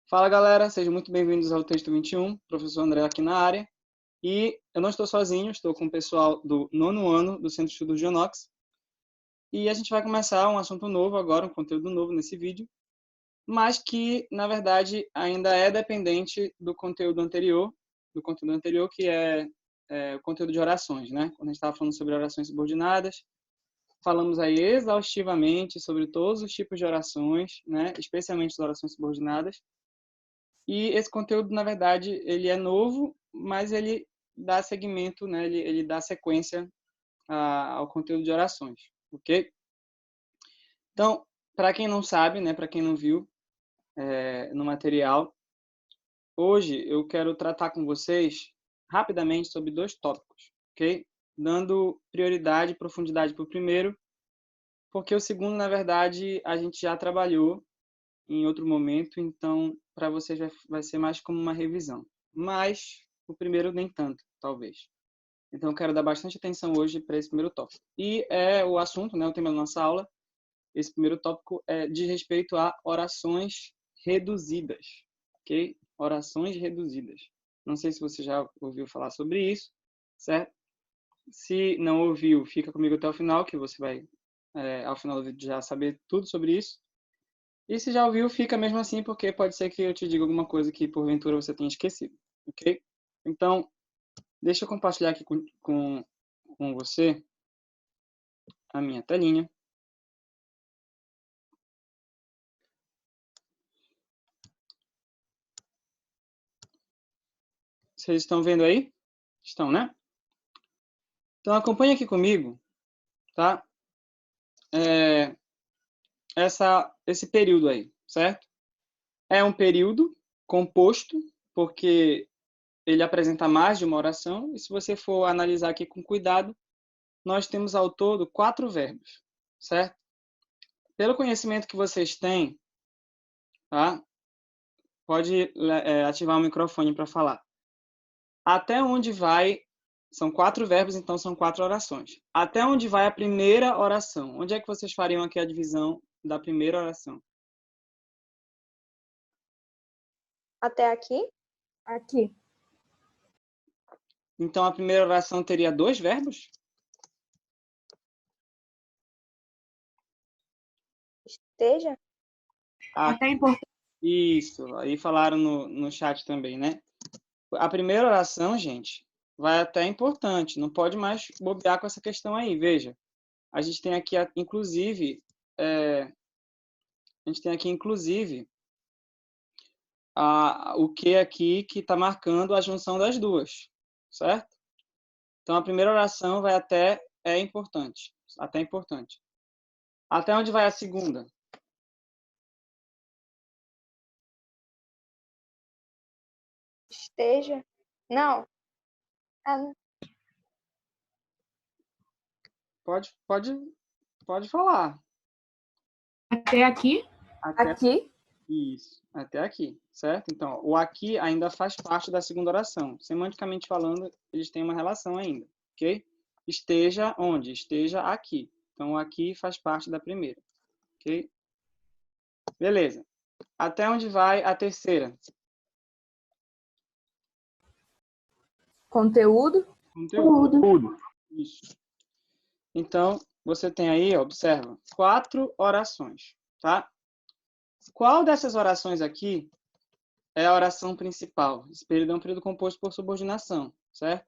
Fala galera, sejam muito bem-vindos ao Texto 21, professor André aqui na área. E eu não estou sozinho, estou com o pessoal do 9º ano do Centro de Estudos Geonox. E a gente vai começar um assunto novo agora, um conteúdo novo nesse vídeo, mas que, na verdade, ainda é dependente do conteúdo anterior que é o conteúdo de orações, né? Quando a gente estava falando sobre orações subordinadas, falamos aí exaustivamente sobre todos os tipos de orações, né? Especialmente as orações subordinadas. E esse conteúdo, na verdade, ele é novo, mas ele dá segmento, né? Ele dá sequência ao conteúdo de orações, ok? Então, para quem não sabe, né? Para quem não viu no material, hoje eu quero tratar com vocês rapidamente sobre 2 tópicos, ok? Dando prioridade e profundidade para o primeiro, porque o segundo, na verdade, a gente já trabalhou em outro momento, então para vocês vai ser mais como uma revisão. Mas o primeiro nem tanto, talvez. Então eu quero dar bastante atenção hoje para esse primeiro tópico. E o assunto, né, o tema da nossa aula, esse primeiro tópico diz respeito a orações reduzidas, ok? Orações reduzidas. Não sei se você já ouviu falar sobre isso, certo? Se não ouviu, fica comigo até o final, que você vai, ao final do vídeo, já saber tudo sobre isso. E se já ouviu, fica mesmo assim, porque pode ser que eu te diga alguma coisa que porventura você tenha esquecido, ok? Então, deixa eu compartilhar aqui com você a minha telinha. Vocês estão vendo aí? Estão, né? Então, acompanhe aqui comigo, tá? Esse período aí, certo? É um período composto, porque ele apresenta mais de uma oração, e se você for analisar aqui com cuidado, nós temos ao todo 4 verbos, certo? Pelo conhecimento que vocês têm, tá? Pode ativar o microfone para falar. Até onde vai... São 4 verbos, então são 4 orações. Até onde vai a primeira oração? Onde é que vocês fariam aqui a divisão da primeira oração? Até aqui? Aqui. Então a primeira oração teria 2 verbos? Esteja? Até importante. Isso, aí falaram no chat também, né? A primeira oração, gente, vai até importante, não pode mais bobear com essa questão aí, veja. A gente tem aqui, inclusive, o que aqui que está marcando a junção das duas, certo? Então, a primeira oração vai até importante. Até onde vai a segunda? Esteja? Não. Pode falar. Até aqui? Aqui? Isso, até aqui, certo? Então, o aqui ainda faz parte da segunda oração. Semanticamente falando, eles têm uma relação ainda, ok? Esteja onde? Esteja aqui. Então, o aqui faz parte da primeira, ok? Beleza. Até onde vai a terceira? Conteúdo? Conteúdo. Isso. Então, você tem aí, observa, 4 orações, tá? Qual dessas orações aqui é a oração principal? Esse período é um período composto por subordinação, certo?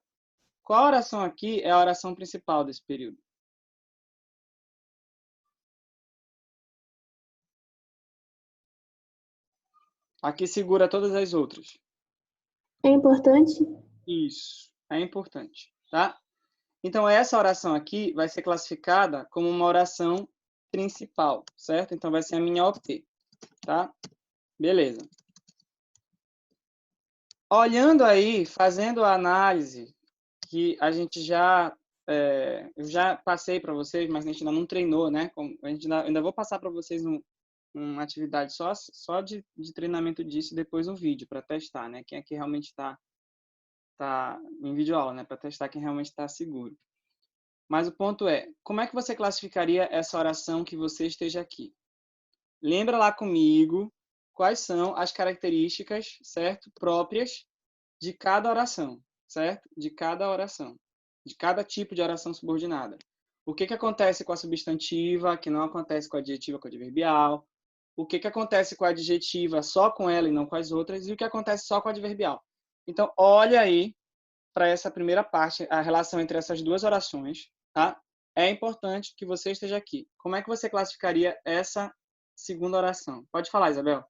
Qual oração aqui é a oração principal desse período? Aqui segura todas as outras. É importante? Isso, é importante, tá? Então, essa oração aqui vai ser classificada como uma oração principal, certo? Então, vai ser a minha OP, tá? Beleza. Olhando aí, fazendo a análise que a gente eu já passei para vocês, mas a gente ainda não treinou, né? Ainda vou passar para vocês uma atividade só de treinamento disso e depois um vídeo para testar, né? Quem aqui realmente está em videoaula, né? Para testar quem realmente está seguro. Mas o ponto é, como é que você classificaria essa oração que você esteja aqui? Lembra lá comigo quais são as características, certo, próprias de cada oração, certo? De cada oração, de cada tipo de oração subordinada. O que acontece com a substantiva, que não acontece com a adjetiva, com a adverbial? O que acontece com a adjetiva só com ela e não com as outras? E o que acontece só com a adverbial? Então, olha aí para essa primeira parte, a relação entre essas duas orações, tá? É importante que você esteja aqui. Como é que você classificaria essa segunda oração? Pode falar, Isabel.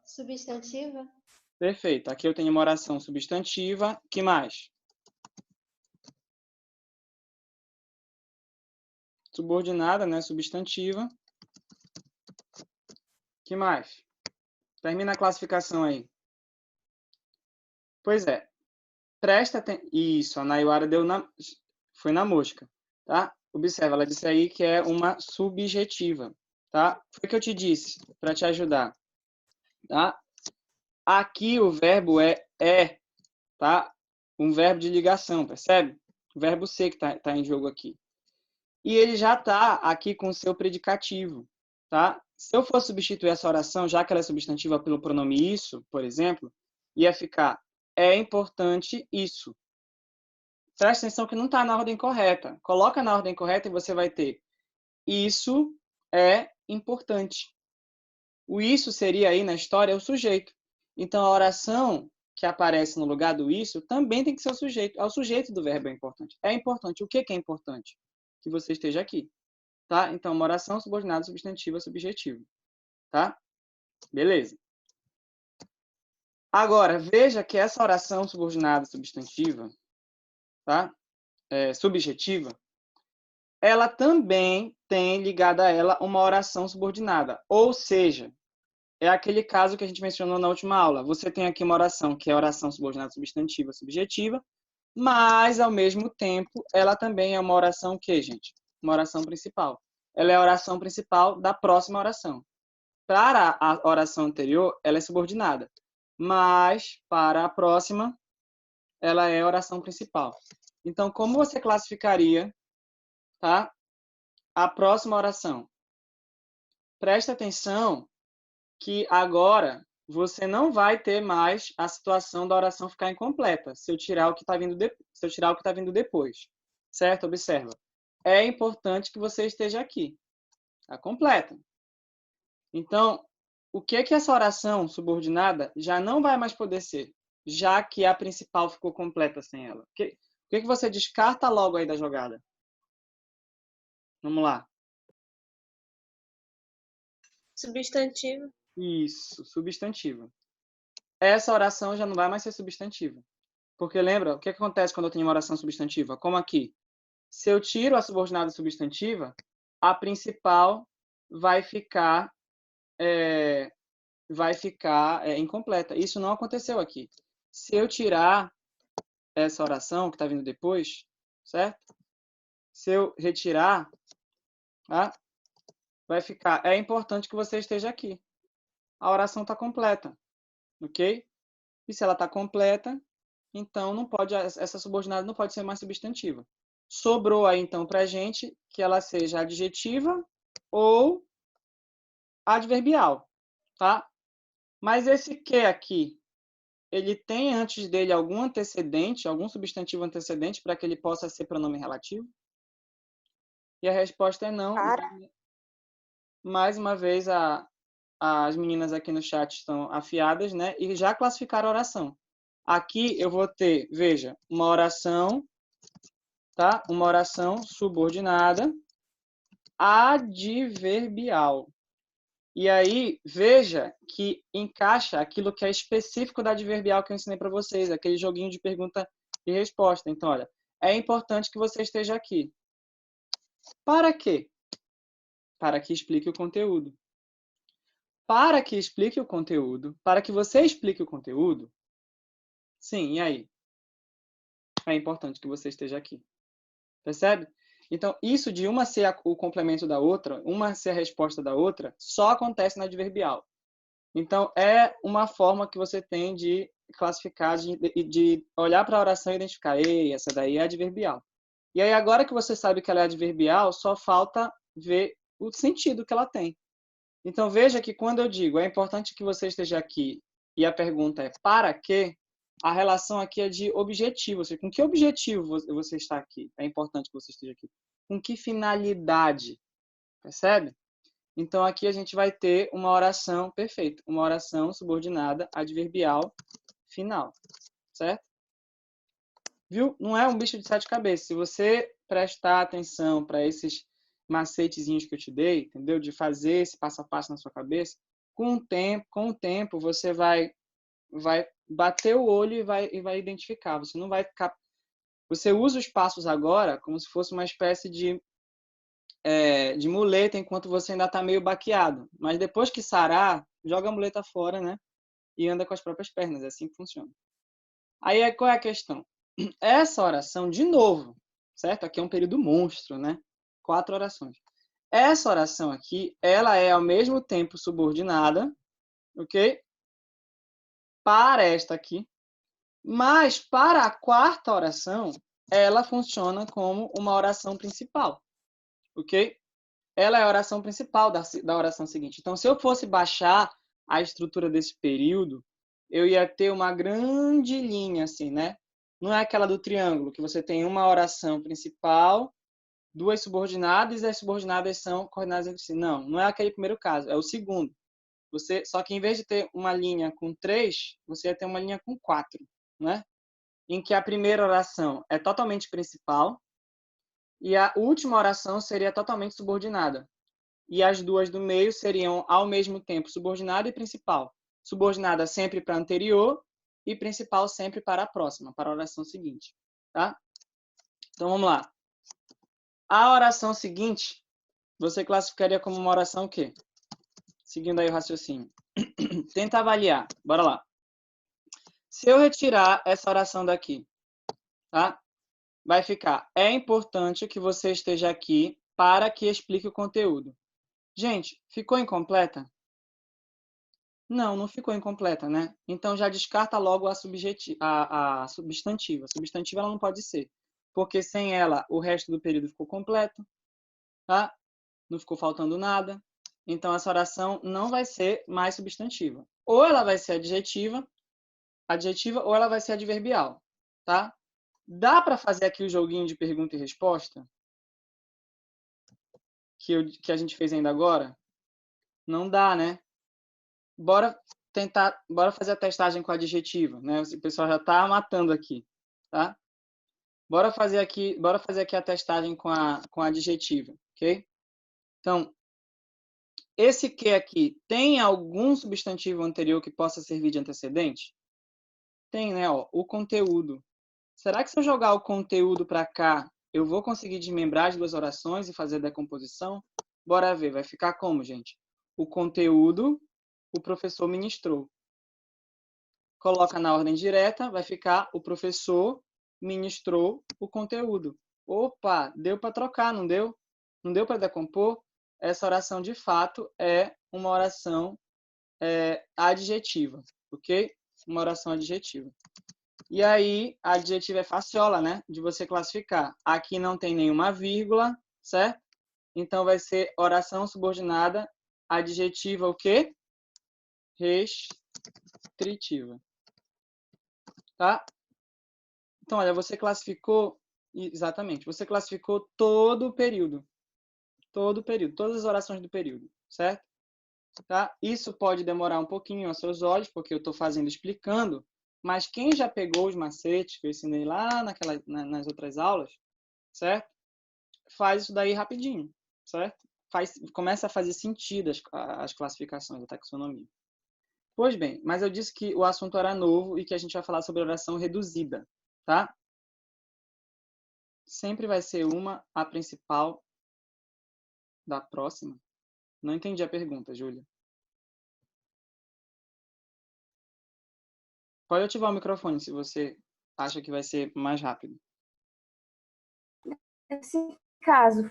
Substantiva? Perfeito. Aqui eu tenho uma oração substantiva. Que mais? Subordinada, né? Substantiva. Que mais? Termina a classificação aí. Pois é. Presta atenção. Isso, a Nayara foi na mosca, tá? Observa, ela disse aí que é uma subjetiva, tá? Foi o que eu te disse, para te ajudar, tá? Aqui o verbo é, tá? Um verbo de ligação, percebe? O verbo ser que tá em jogo aqui. E ele já está aqui com o seu predicativo, tá? Se eu for substituir essa oração, já que ela é substantiva pelo pronome isso, por exemplo, ia ficar é importante isso. Presta atenção que não está na ordem correta. Coloca na ordem correta e você vai ter isso é importante. O isso seria aí na história o sujeito. Então, a oração que aparece no lugar do isso também tem que ser o sujeito. É o sujeito do verbo é importante. É importante. O que é importante? Que você esteja aqui. Tá? Então, uma oração subordinada, substantiva, subjetiva. Tá? Beleza. Agora, veja que essa oração subordinada, substantiva, tá? Subjetiva, ela também tem ligada a ela uma oração subordinada. Ou seja, é aquele caso que a gente mencionou na última aula. Você tem aqui uma oração que é a oração subordinada substantiva subjetiva, mas, ao mesmo tempo, ela também é uma oração o quê, gente? Uma oração principal. Ela é a oração principal da próxima oração. Para a oração anterior, ela é subordinada, mas para a próxima, ela é a oração principal. Então, como você classificaria, tá, a próxima oração? Presta atenção que agora você não vai ter mais a situação da oração ficar incompleta se eu tirar o que está vindo depois, certo? Observa. É importante que você esteja aqui. Está completa. Então, o que essa oração subordinada já não vai mais poder ser, já que a principal ficou completa sem ela? O que você descarta logo aí da jogada? Vamos lá. Substantivo. Isso, substantiva. Essa oração já não vai mais ser substantiva. Porque lembra, o que acontece quando eu tenho uma oração substantiva? Como aqui. Se eu tiro a subordinada substantiva, a principal vai ficar incompleta. Isso não aconteceu aqui. Se eu tirar essa oração que está vindo depois, certo? Se eu retirar, tá? Vai ficar, é importante que você esteja aqui. A oração está completa, ok? E se ela está completa, então não pode, essa subordinada não pode ser mais substantiva. Sobrou aí, então, para a gente que ela seja adjetiva ou adverbial, tá? Mas esse que aqui, ele tem antes dele algum antecedente, algum substantivo antecedente para que ele possa ser pronome relativo? E a resposta é não. Mais uma vez, as meninas aqui no chat estão afiadas, né? E já classificaram a oração. Aqui eu vou ter, veja, uma oração, tá? Uma oração subordinada adverbial. E aí, veja que encaixa aquilo que é específico da adverbial que eu ensinei para vocês, aquele joguinho de pergunta e resposta. Então, olha, é importante que você esteja aqui. Para quê? Para que explique o conteúdo. Para que explique o conteúdo, para que você explique o conteúdo, sim, e aí? É importante que você esteja aqui. Percebe? Então, isso de uma ser o complemento da outra, uma ser a resposta da outra, só acontece na adverbial. Então, é uma forma que você tem de classificar, de olhar para a oração e identificar, ei, essa daí é adverbial. E aí, agora que você sabe que ela é adverbial, só falta ver o sentido que ela tem. Então, veja que quando eu digo é importante que você esteja aqui e a pergunta é para quê, a relação aqui é de objetivo. Ou seja, com que objetivo você está aqui? É importante que você esteja aqui. Com que finalidade? Percebe? Então, aqui a gente vai ter uma oração, perfeito, uma oração subordinada adverbial final, certo? Viu? Não é um bicho de sete cabeças. Se você prestar atenção para esses macetezinhos que eu te dei, entendeu? De fazer esse passo a passo na sua cabeça, com o tempo você vai bater o olho e vai identificar. Você não vai ficar... Você usa os passos agora como se fosse uma espécie de muleta enquanto você ainda está meio baqueado. Mas depois que sarar, joga a muleta fora, né? E anda com as próprias pernas. É assim que funciona. Aí, qual é a questão? Essa oração, de novo, certo? Aqui é um período monstro, né? 4 orações. Essa oração aqui, ela é ao mesmo tempo subordinada, ok? Para esta aqui. Mas para a quarta oração, ela funciona como uma oração principal, ok? Ela é a oração principal da oração seguinte. Então, se eu fosse baixar a estrutura desse período, eu ia ter uma grande linha, assim, né? Não é aquela do triângulo, que você tem uma oração principal, 2 subordinadas, e as subordinadas são coordenadas entre si. Não, não é aquele primeiro caso, é o segundo. Só que em vez de ter uma linha com 3, você ia ter uma linha com 4, né? Em que a primeira oração é totalmente principal e a última oração seria totalmente subordinada. E as duas do meio seriam, ao mesmo tempo, subordinada e principal. Subordinada sempre para a anterior e principal sempre para a próxima, para a oração seguinte. Tá? Então, vamos lá. A oração seguinte, você classificaria como uma oração o quê? Seguindo aí o raciocínio. Tenta avaliar. Bora lá. Se eu retirar essa oração daqui, tá? Vai ficar: é importante que você esteja aqui para que explique o conteúdo. Gente, ficou incompleta? Não, não ficou incompleta, né? Então já descarta logo a substantiva. A substantiva ela não pode ser, porque sem ela o resto do período ficou completo, tá? Não ficou faltando nada. Então essa oração não vai ser mais substantiva. Ou ela vai ser adjetiva, ou ela vai ser adverbial, tá? Dá para fazer aqui o joguinho de pergunta e resposta que a gente fez ainda agora? Não dá, né? Bora fazer a testagem com adjetiva, né? O pessoal já está matando aqui, tá? Bora fazer aqui a testagem com a adjetiva, ok? Então, esse que aqui tem algum substantivo anterior que possa servir de antecedente? Tem, né? Ó, o conteúdo. Será que se eu jogar o conteúdo para cá, eu vou conseguir desmembrar as duas orações e fazer a decomposição? Bora ver, vai ficar como, gente? O conteúdo, o professor ministrou. Coloca na ordem direta, vai ficar: o professor ministrou o conteúdo. Opa, deu para trocar, não deu? Não deu para decompor? Essa oração, de fato, é uma oração adjetiva, ok? Uma oração adjetiva. E aí, a adjetiva é faciola, né? De você classificar. Aqui não tem nenhuma vírgula, certo? Então, vai ser oração subordinada adjetiva o quê? Restritiva. Tá? Então, olha, você classificou... Exatamente. Você classificou todo o período. Todo o período. Todas as orações do período, certo? Tá? Isso pode demorar um pouquinho aos seus olhos, porque eu estou explicando, mas quem já pegou os macetes que eu ensinei lá nas outras aulas, certo? Faz isso daí rapidinho, certo? Começa a fazer sentido as classificações da taxonomia. Pois bem, mas eu disse que o assunto era novo e que a gente vai falar sobre oração reduzida, tá? Sempre vai ser a principal da próxima. Não entendi a pergunta, Júlia. Pode ativar o microfone se você acha que vai ser mais rápido. Nesse caso,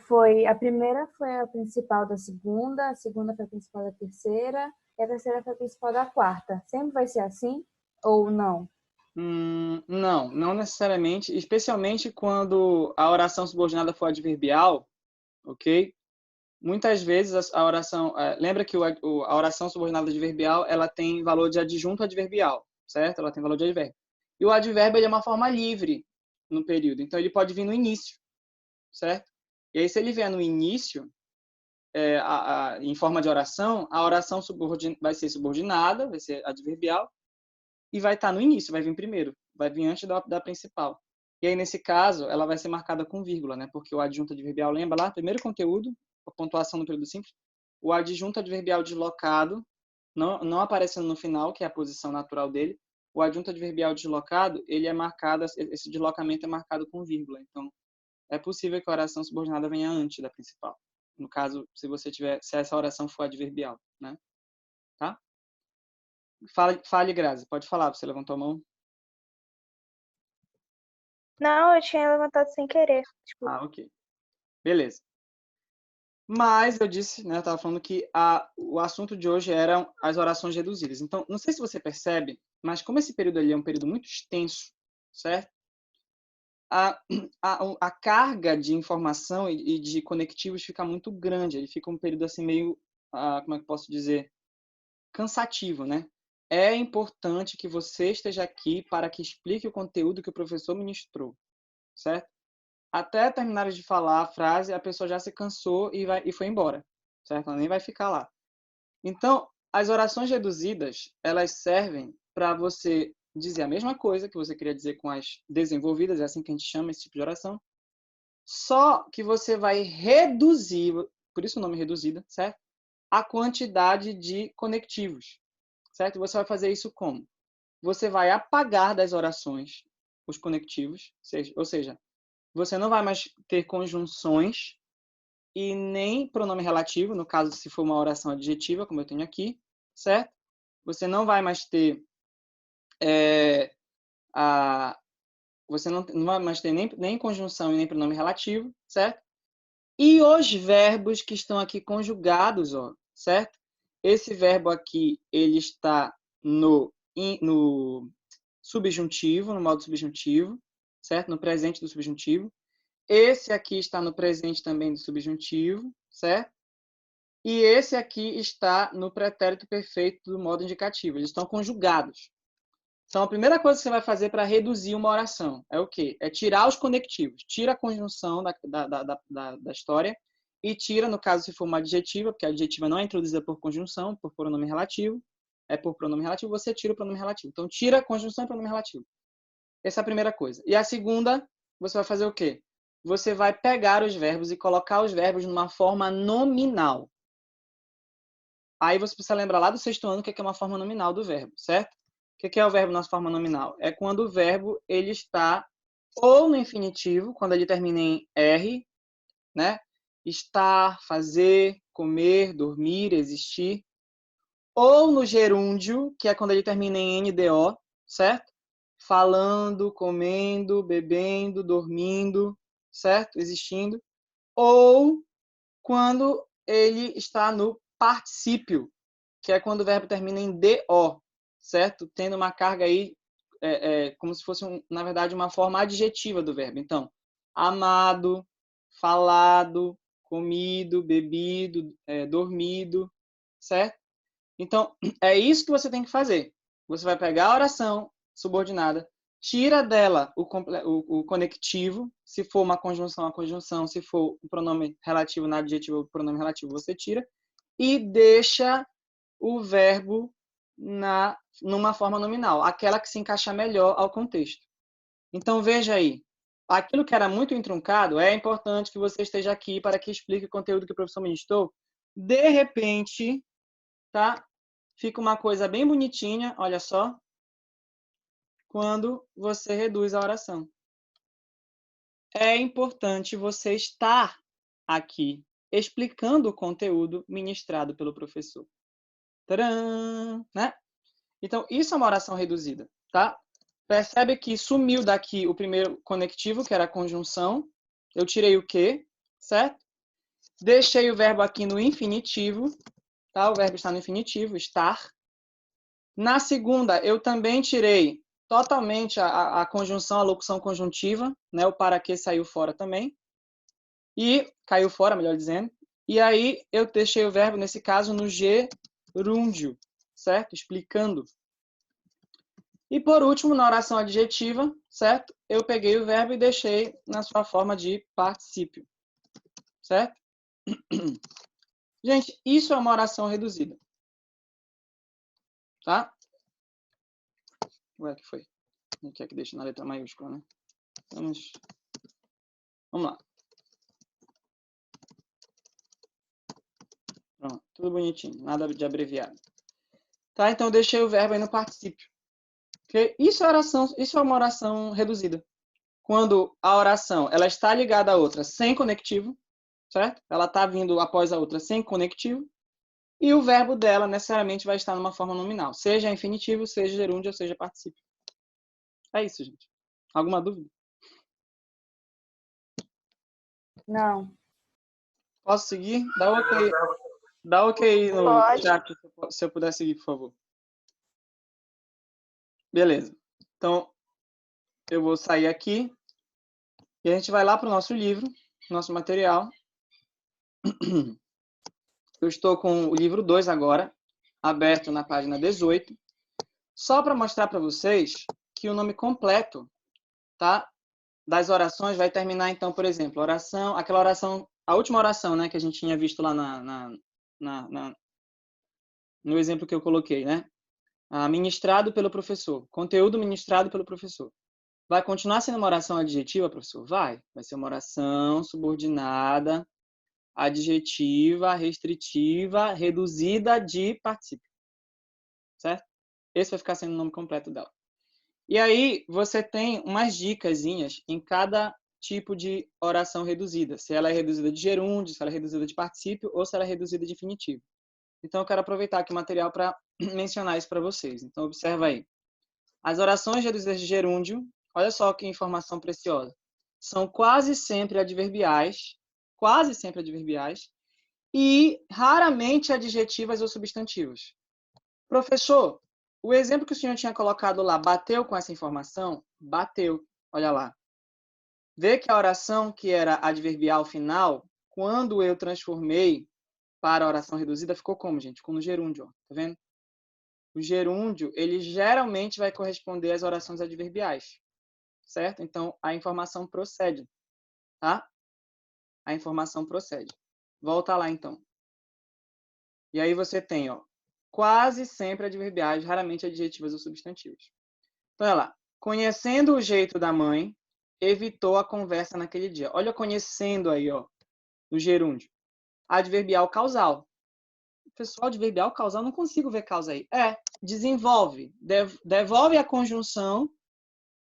a primeira foi a principal da segunda, a segunda foi a principal da terceira, e a terceira foi a principal da quarta. Sempre vai ser assim ou não? Não necessariamente, especialmente quando a oração subordinada for adverbial, ok? muitas vezes a oração... lembra que a oração subordinada adverbial, ela tem valor de adjunto adverbial, certo? Ela tem valor de advérbio. E o advérbio ele é uma forma livre no período. Então, ele pode vir no início, certo? E aí, se ele vier no início, em forma de oração, a oração vai ser subordinada, vai ser adverbial, e vai estar no início, vai vir primeiro, vai vir antes da principal. E aí, nesse caso, ela vai ser marcada com vírgula, né? Porque o adjunto adverbial, lembra lá, primeiro conteúdo, a pontuação no período simples, o adjunto adverbial deslocado, não aparecendo no final, que é a posição natural dele, o adjunto adverbial deslocado, ele é marcado, esse deslocamento é marcado com vírgula. Então, é possível que a oração subordinada venha antes da principal. No caso, se essa oração for adverbial, né? Tá? Fale, Grazi. Pode falar, você levantou a mão? Não, eu tinha levantado sem querer. Desculpa. Ok. Beleza. Mas eu disse, né, eu estava falando que o assunto de hoje eram as orações reduzidas. Então, não sei se você percebe, mas como esse período ali é um período muito extenso, certo? A carga de informação e de conectivos fica muito grande. Ele fica um período assim meio, como é que eu posso dizer, cansativo, né? É importante que você esteja aqui para que explique o conteúdo que o professor ministrou, certo? Até terminar de falar a frase, a pessoa já se cansou e foi embora, certo? Ela nem vai ficar lá. Então, as orações reduzidas, elas servem para você dizer a mesma coisa que você queria dizer com as desenvolvidas, é assim que a gente chama esse tipo de oração, só que você vai reduzir, por isso o nome reduzida, certo? A quantidade de conectivos, certo? Você vai fazer isso como? Você vai apagar das orações os conectivos, ou seja, você não vai mais ter conjunções e nem pronome relativo, no caso, se for uma oração adjetiva, como eu tenho aqui, certo? Você não vai mais ter você não vai mais ter nem conjunção e nem pronome relativo, certo? E os verbos que estão aqui conjugados, ó, certo? Esse verbo aqui, ele está no subjuntivo, no modo subjuntivo, certo? No presente do subjuntivo. Esse aqui está no presente também do subjuntivo, certo? E esse aqui está no pretérito perfeito do modo indicativo. Eles estão conjugados. Então, a primeira coisa que você vai fazer para reduzir uma oração é o quê? É tirar os conectivos. Tira a conjunção da história e tira, no caso, se for uma adjetiva, porque a adjetiva não é introduzida por conjunção, por pronome relativo, é por pronome relativo, você tira o pronome relativo. Então, tira a conjunção e pronome relativo. Essa é a primeira coisa. E a segunda, você vai fazer o quê? Você vai pegar os verbos e colocar os verbos numa forma nominal. Aí você precisa lembrar lá do sexto ano o que é uma forma nominal do verbo, certo? O que é o verbo na forma nominal? É quando o verbo ele está ou no infinitivo, quando ele termina em R, né? Estar, fazer, comer, dormir, existir. Ou no gerúndio, que é quando ele termina em NDO, certo? Falando, comendo, bebendo, dormindo, certo? Existindo. Ou quando ele está no particípio, que é quando o verbo termina em DO, certo? Tendo uma carga aí, como se fosse, na verdade, uma forma adjetiva do verbo. Então, amado, falado, comido, bebido, dormido, certo? Então, é isso que você tem que fazer. Você vai pegar a oração subordinada, tira dela o conectivo, se for uma conjunção, a conjunção, se for o pronome relativo na adjetivo, o pronome relativo você tira, e deixa o verbo numa forma nominal, aquela que se encaixa melhor ao contexto. Então, veja aí, aquilo que era muito entroncado, é importante que você esteja aqui para que explique o conteúdo que o professor ministrou. De repente, tá? Fica uma coisa bem bonitinha, olha só, quando você reduz a oração. É importante você estar aqui explicando o conteúdo ministrado pelo professor. Tcharam! Né? Então, isso é uma oração reduzida, tá? Percebe que sumiu daqui o primeiro conectivo, que era a conjunção. Eu tirei o que, certo? Deixei o verbo aqui no infinitivo, tá? O verbo está no infinitivo, estar. Na segunda, eu também tirei totalmente a conjunção, a locução conjuntiva, né? O para que saiu fora também. E caiu fora, melhor dizendo. E aí eu deixei o verbo, nesse caso, no gerúndio, certo? Explicando. E por último, na oração adjetiva, certo? Eu peguei o verbo e deixei na sua forma de particípio, certo? Gente, isso é uma oração reduzida. Tá? Ué, que foi? Não quer que deixe na letra maiúscula, né? Vamos lá. Pronto, tudo bonitinho, nada de abreviado. Tá? Então eu deixei o verbo aí no particípio. Okay? Isso é uma oração reduzida. Quando a oração ela está ligada à outra sem conectivo, certo? Ela está vindo após a outra sem conectivo, e o verbo dela necessariamente vai estar numa forma nominal, seja infinitivo, seja gerúndio, ou seja particípio. É isso, gente. Alguma dúvida? Não. Posso seguir? Dá ok no Pode. chat, se eu puder seguir, por favor. Beleza. Então, eu vou sair aqui e a gente vai lá para o nosso livro, nosso material. Eu estou com o livro 2 agora, aberto na página 18, só para mostrar para vocês que o nome completo, tá, das orações vai terminar, então, por exemplo, aquela oração, a última oração, né, que a gente tinha visto lá no exemplo que eu coloquei, né? Ministrado pelo professor. Conteúdo ministrado pelo professor. Vai continuar sendo uma oração adjetiva, professor? Vai. Vai ser uma oração subordinada, adjetiva, restritiva, reduzida de particípio. Certo? Esse vai ficar sendo o nome completo dela. E aí, você tem umas dicasinhas em cada tipo de oração reduzida. Se ela é reduzida de gerúndio, se ela é reduzida de particípio ou se ela é reduzida de infinitivo. Então, eu quero aproveitar aqui o material para mencionar isso para vocês. Então, observa aí. As orações reduzidas de gerúndio, olha só que informação preciosa, são quase sempre adverbiais e raramente adjetivas ou substantivas. Professor, o exemplo que o senhor tinha colocado lá, bateu com essa informação? Bateu. Olha lá. Vê que a oração que era adverbial final, quando eu transformei para a oração reduzida, ficou como, gente? Ficou no gerúndio, ó. Tá vendo? O gerúndio, ele geralmente vai corresponder às orações adverbiais, certo? Então, a informação procede, tá? A informação procede. Volta lá, então. E aí você tem, ó, quase sempre adverbiais, raramente adjetivas ou substantivos. Então, olha lá. Conhecendo o jeito da mãe, evitou a conversa naquele dia. Olha, conhecendo aí, ó, no gerúndio. Adverbial causal. Pessoal, adverbial causal, não consigo ver causa aí. Desenvolve. Devolve a conjunção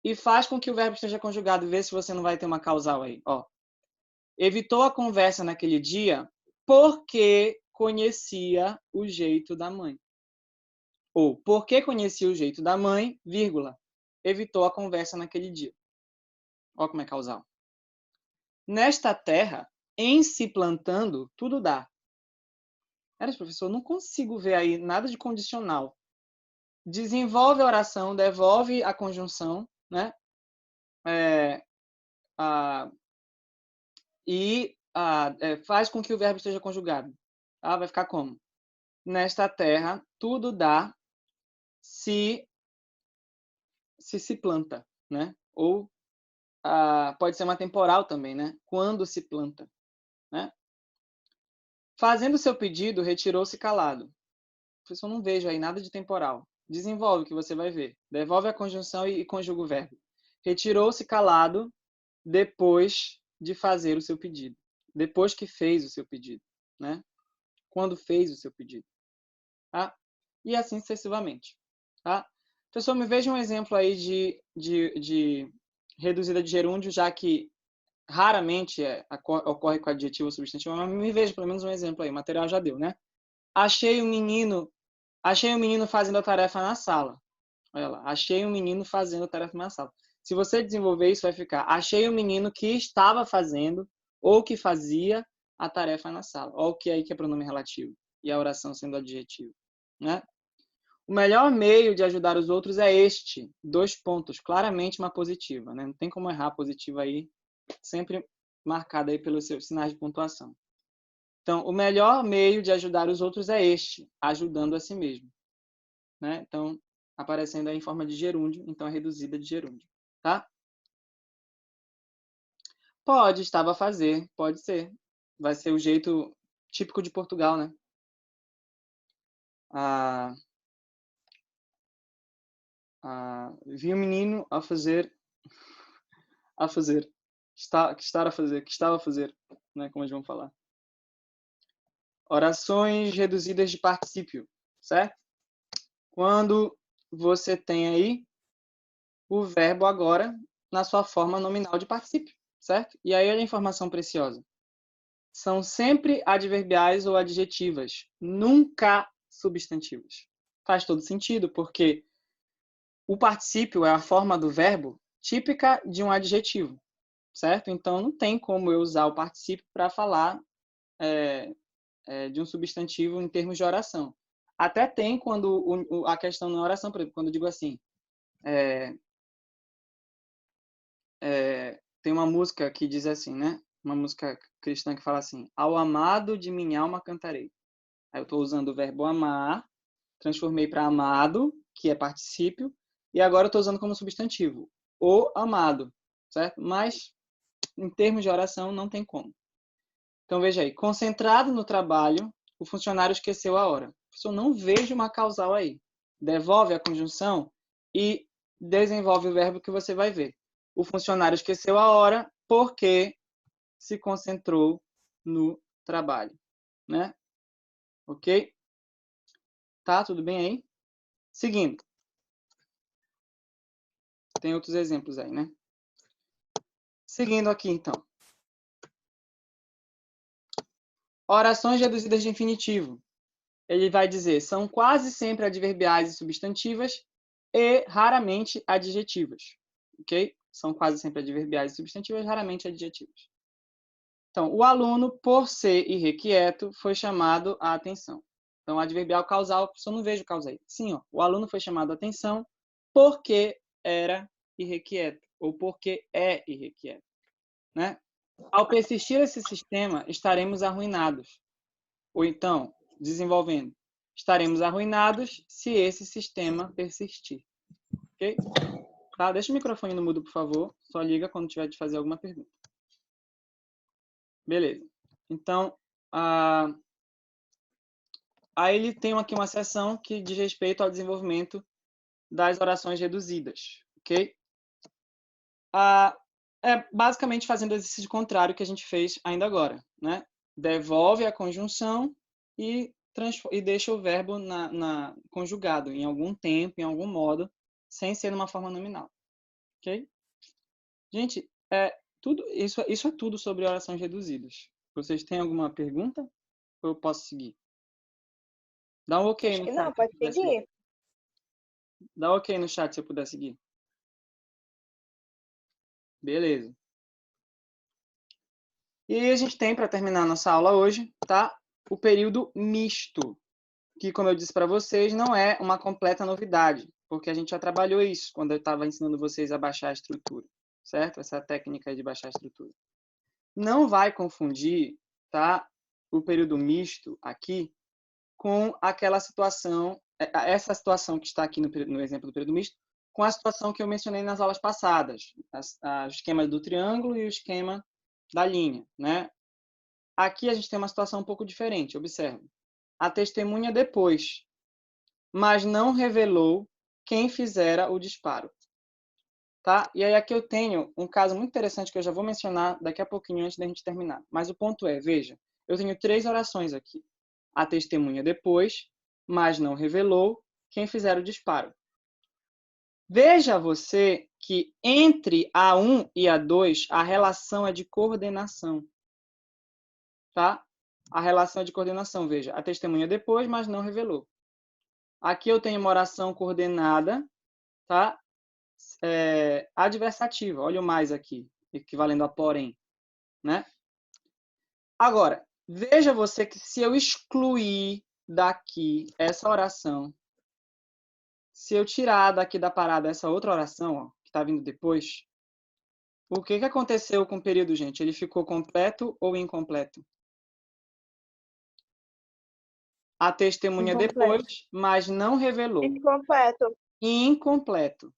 e faz com que o verbo esteja conjugado. Vê se você não vai ter uma causal aí. Ó. Evitou a conversa naquele dia porque conhecia o jeito da mãe. Ou porque conhecia o jeito da mãe, vírgula, evitou a conversa naquele dia. Olha como é causal. Nesta terra, em se plantando, tudo dá. Professor, não consigo ver aí nada de condicional. Desenvolve a oração, devolve a conjunção, né? Faz com que o verbo esteja conjugado. Tá? Vai ficar como? Nesta terra, tudo dá se planta, né? Ou pode ser uma temporal também, né? Quando se planta, né? Fazendo seu pedido, retirou-se calado. Professor, não vejo aí nada de temporal. Desenvolve que você vai ver. Devolve a conjunção e conjuga o verbo. Retirou-se calado depois de fazer o seu pedido. Depois que fez o seu pedido, né? Quando fez o seu pedido. Tá? E assim sucessivamente. Tá? Professor, me veja um exemplo aí de reduzida de gerúndio, já que raramente ocorre com adjetivo ou substantivo, mas me veja pelo menos um exemplo aí. O material já deu, né? Achei um menino fazendo a tarefa na sala. Olha lá. Achei um menino fazendo a tarefa na sala. Se você desenvolver isso, vai ficar: achei um menino que estava fazendo ou que fazia a tarefa na sala. Olha o que aí que é pronome relativo. E a oração sendo adjetivo. Né? O melhor meio de ajudar os outros é este. 2 pontos. Claramente uma positiva. Né? Não tem como errar a positiva aí. Sempre marcada aí pelos seus sinais de pontuação. Então, o melhor meio de ajudar os outros é este, ajudando a si mesmo. Né? Então, aparecendo aí em forma de gerúndio, então é reduzida de gerúndio. Tá? Pode, estava a fazer, pode ser. Vai ser o jeito típico de Portugal, né? Vi o menino a fazer, que estava a fazer, né? Como eles vão falar. Orações reduzidas de particípio, certo? Quando você tem aí o verbo agora na sua forma nominal de particípio, certo? E aí olha a informação preciosa. São sempre adverbiais ou adjetivas, nunca substantivas. Faz todo sentido, porque o particípio é a forma do verbo típica de um adjetivo, certo? Então, não tem como eu usar o particípio para falar de um substantivo em termos de oração. Até tem quando a questão na oração, por exemplo, quando eu digo assim, tem uma música que diz assim, né? Uma música cristã que fala assim, ao amado de minha alma cantarei. Aí eu estou usando o verbo amar, transformei para amado, que é particípio, e agora eu estou usando como substantivo, o amado, certo? Mas, em termos de oração, não tem como. Então, veja aí, concentrado no trabalho, o funcionário esqueceu a hora. Eu não vejo uma causal aí. Devolve a conjunção e desenvolve o verbo que você vai ver. O funcionário esqueceu a hora porque se concentrou no trabalho, né? Ok? Tá? Tudo bem aí? Seguindo. Tem outros exemplos aí, né? Seguindo aqui, então. Orações reduzidas de infinitivo. Ele vai dizer, são quase sempre adverbiais e substantivas e raramente adjetivas. Ok? São quase sempre adverbiais e substantivas, raramente adjetivas. Então, o aluno, por ser irrequieto, foi chamado a atenção. Então, adverbial causal, eu não vejo causa aí. Sim, ó, o aluno foi chamado a atenção porque era irrequieto, ou porque é irrequieto. Né? Ao persistir esse sistema, estaremos arruinados. Ou então, desenvolvendo, estaremos arruinados se esse sistema persistir. Ok? Tá? Deixa o microfone no mudo, por favor. Só liga quando tiver de fazer alguma pergunta. Beleza. Então, aí ele tem aqui uma seção que diz respeito ao desenvolvimento das orações reduzidas. Ok? É basicamente fazendo o exercício contrário que a gente fez ainda agora. Né? Devolve a conjunção e deixa o verbo conjugado em algum tempo, em algum modo, sem ser numa forma nominal. Ok? Gente, isso é tudo sobre orações reduzidas. Vocês têm alguma pergunta? Ou eu posso seguir? Dá um ok Acho no que chat. não, pode seguir. Dá ok no chat se eu puder seguir. Beleza. E aí a gente tem, para terminar nossa aula hoje, tá? O período misto, que, como eu disse para vocês, não é uma completa novidade, porque a gente já trabalhou isso quando eu estava ensinando vocês a baixar a estrutura, certo? Essa técnica de baixar a estrutura. Não vai confundir, tá? O período misto aqui com aquela situação, essa situação que está aqui no exemplo do período misto, com a situação que eu mencionei nas aulas passadas, o esquema do triângulo e o esquema da linha, né? Aqui a gente tem uma situação um pouco diferente, observe. A testemunha depois, mas não revelou quem fizera o disparo. Tá? E aí aqui eu tenho um caso muito interessante que eu já vou mencionar daqui a pouquinho antes da gente terminar. Mas o ponto é, veja, eu tenho 3 orações aqui. A testemunha depois, mas não revelou quem fizera o disparo. Veja você que entre A1 e A2 a relação é de coordenação. Tá? A relação é de coordenação, veja, a testemunha depois, mas não revelou. Aqui eu tenho uma oração coordenada, tá? Adversativa, olha o mais aqui, equivalendo a porém, né? Agora, veja você que se eu excluir daqui essa oração, se eu tirar daqui da parada essa outra oração, ó, que está vindo depois, o que aconteceu com o período, gente? Ele ficou completo ou incompleto? A testemunha Incompleto. depois, mas não revelou. Incompleto. Incompleto.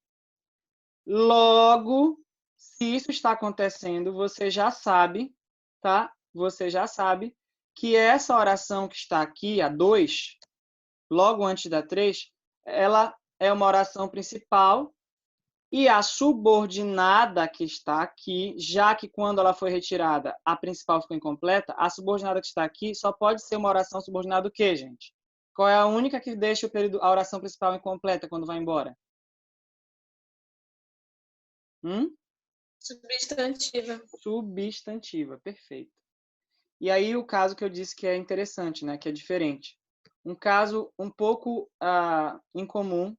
Logo, se isso está acontecendo, você já sabe, tá? Você já sabe que essa oração que está aqui, a 2, logo antes da 3, ela é uma oração principal e a subordinada que está aqui, já que quando ela foi retirada, a principal ficou incompleta, a subordinada que está aqui só pode ser uma oração subordinada do quê, gente? Qual é a única que deixa a oração principal incompleta quando vai embora? Substantiva. Substantiva, perfeito. E aí o caso que eu disse que é interessante, né, que é diferente. Um caso um pouco incomum,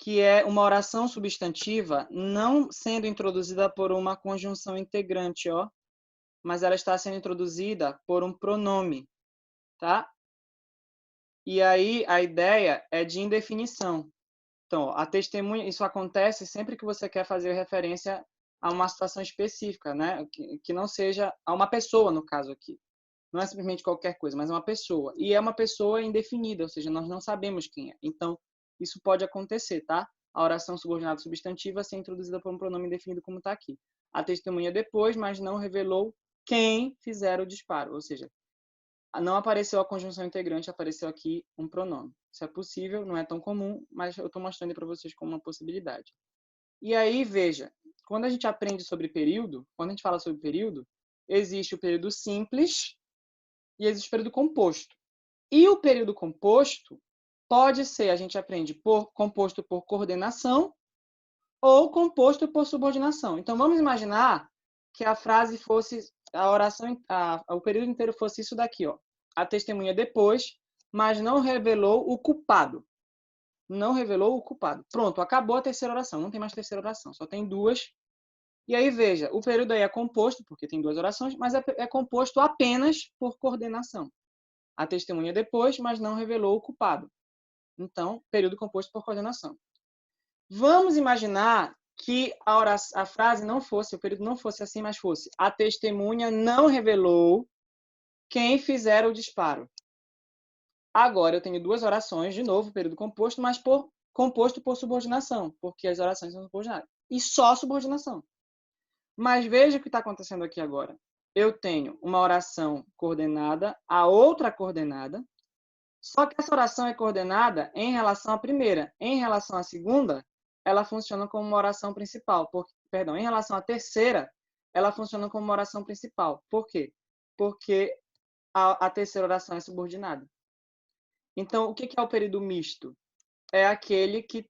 que é uma oração substantiva não sendo introduzida por uma conjunção integrante, ó, mas ela está sendo introduzida por um pronome, tá? E aí a ideia é de indefinição. Então, ó, a testemunha, isso acontece sempre que você quer fazer referência a uma situação específica, né? Que não seja a uma pessoa, no caso aqui. Não é simplesmente qualquer coisa, mas é uma pessoa. E é uma pessoa indefinida, ou seja, nós não sabemos quem é. Então, isso pode acontecer, tá? A oração subordinada substantiva ser introduzida por um pronome indefinido, como está aqui. A testemunha depois, mas não revelou quem fizer o disparo. Ou seja, não apareceu a conjunção integrante, apareceu aqui um pronome. Isso é possível, não é tão comum, mas eu estou mostrando para vocês como uma possibilidade. E aí, veja, quando a gente aprende sobre período, quando a gente fala sobre período, existe o período simples e existe o período composto. E o período composto pode ser, a gente aprende, composto por coordenação ou composto por subordinação. Então, vamos imaginar que a frase fosse, a oração, o período inteiro fosse isso daqui, ó. A testemunha depois, mas não revelou o culpado. Não revelou o culpado. Pronto, acabou a terceira oração. Não tem mais terceira oração, só tem duas. E aí, veja, o período aí é composto, porque tem duas orações, mas é composto apenas por coordenação. A testemunha depois, mas não revelou o culpado. Então, período composto por coordenação. Vamos imaginar que a frase não fosse, o período não fosse assim, mas fosse: a testemunha não revelou quem fizer o disparo. Agora eu tenho duas orações, de novo, período composto, mas composto por subordinação, porque as orações são subordinadas. E só subordinação. Mas veja o que está acontecendo aqui agora. Eu tenho uma oração coordenada, a outra coordenada, só que essa oração é coordenada em relação à primeira. Em relação à segunda, ela funciona como uma oração principal. Perdão, em relação à terceira, ela funciona como uma oração principal. Por quê? Porque a terceira oração é subordinada. Então, o que é o período misto? É aquele que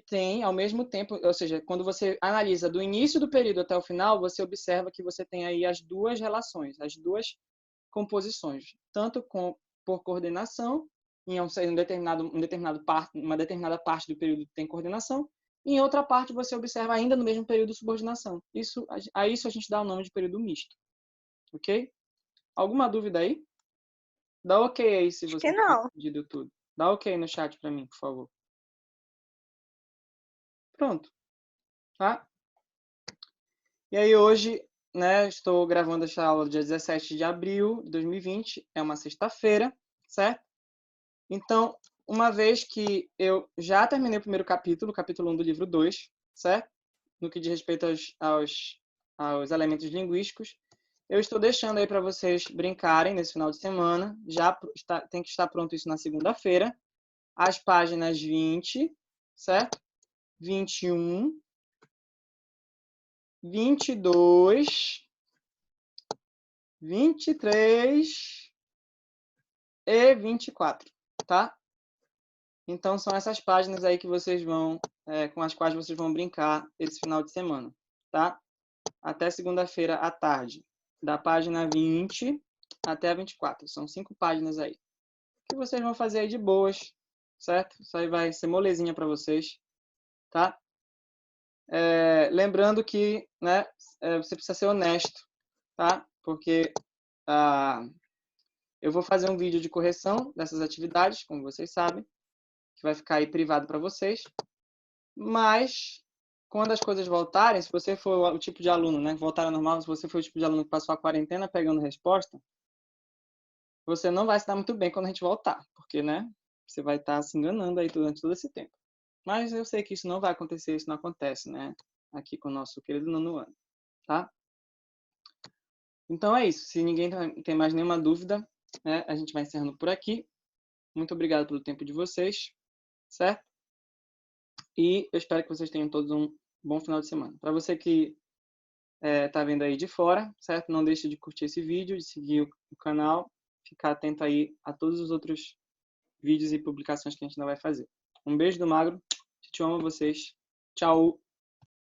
tem, ao mesmo tempo, ou seja, quando você analisa do início do período até o final, você observa que você tem aí as duas relações, as duas composições, tanto por coordenação, em uma determinada parte do período tem coordenação, e em outra parte você observa ainda no mesmo período subordinação. A isso a gente dá o nome de período misto. Ok? Alguma dúvida aí? Dá ok aí se você Acho que não. entendido tudo. Dá ok no chat para mim, por favor. Pronto. Tá? E aí hoje, né, estou gravando essa aula dia 17 de abril de 2020, é uma sexta-feira, certo? Então, uma vez que eu já terminei o primeiro capítulo, capítulo 1 do livro 2, certo? No que diz respeito aos elementos linguísticos, eu estou deixando aí para vocês brincarem nesse final de semana. Tem que estar pronto isso na segunda-feira. As páginas 20, certo? 21, 22, 23 e 24, tá? Então, são essas páginas aí que vocês vão, com as quais vocês vão brincar esse final de semana, tá? Até segunda-feira à tarde, da página 20 até a 24. São 5 páginas aí. Que vocês vão fazer aí de boas, certo? Isso aí vai ser molezinha para vocês, tá? Lembrando que, né, você precisa ser honesto, tá? Porque eu vou fazer um vídeo de correção dessas atividades, como vocês sabem, que vai ficar aí privado para vocês. Mas, quando as coisas voltarem, se você for o tipo de aluno, né, voltar ao normal, se você for o tipo de aluno que passou a quarentena pegando resposta, você não vai se dar muito bem quando a gente voltar, porque, né, você vai estar se enganando aí durante todo esse tempo. Mas eu sei que isso não vai acontecer, isso não acontece, né, aqui com o nosso querido nono ano, tá? Então é isso. Se ninguém tem mais nenhuma dúvida, né, a gente vai encerrando por aqui. Muito obrigado pelo tempo de vocês, certo? E eu espero que vocês tenham todos um bom final de semana. Para você que tá vendo aí de fora, certo? Não deixe de curtir esse vídeo, de seguir o canal, ficar atento aí a todos os outros vídeos e publicações que a gente ainda vai fazer. Um beijo do Magro. Te amo vocês. Tchau.